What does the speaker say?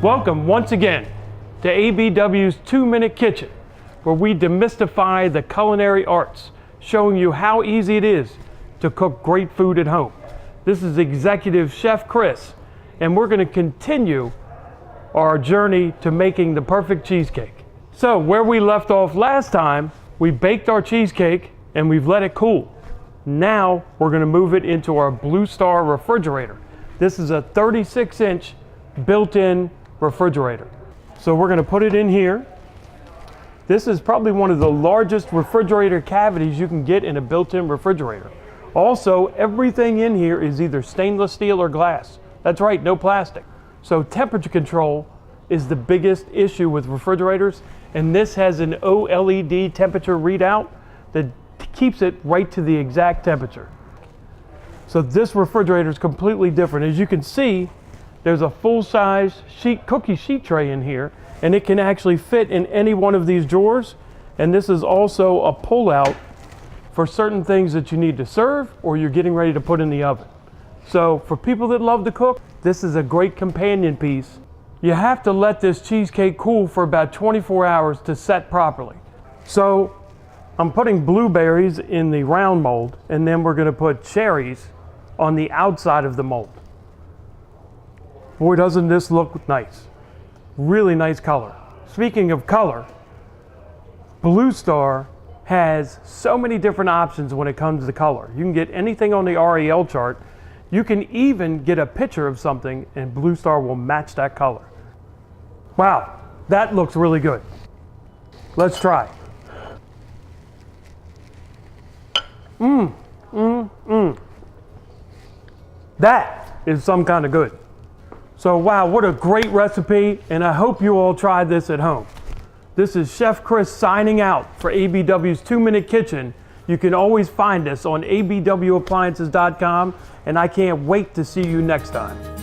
Welcome once again to ABW's 2-Minute Kitchen, where we demystify the culinary arts, showing you how easy it is to cook great food at home. This is Executive Chef Chris, and we're going to continue our journey to making the perfect cheesecake. So where we left off last time, we baked our cheesecake and we've let it cool. Now we're going to move it into our BlueStar refrigerator. This is a 36-inch built-in refrigerator. So we're going to put it in here. This is probably one of the largest refrigerator cavities you can get in a built-in refrigerator. Also, everything in here is either stainless steel or glass. That's right, no plastic. So temperature control is the biggest issue with refrigerators, and this has an OLED temperature readout that keeps it right to the exact temperature. So this refrigerator is completely different. As you can see, there's a full-size cookie sheet tray in here, and it can actually fit in any one of these drawers. And this is also a pull-out for certain things that you need to serve or you're getting ready to put in the oven. So for people that love to cook, this is a great companion piece. You have to let this cheesecake cool for about 24 hours to set properly. So I'm putting blueberries in the round mold, and then we're going to put cherries on the outside of the mold. Boy, doesn't this look nice. Really nice color. Speaking of color, BlueStar has so many different options when it comes to color. You can get anything on the REL chart. You can even get a picture of something and BlueStar will match that color. Wow, that looks really good. Let's try. That is some kind of good. So wow, what a great recipe, and I hope you all try this at home. This is Chef Chris signing out for ABW's 2-Minute Kitchen. You can always find us on abwappliances.com, and I can't wait to see you next time.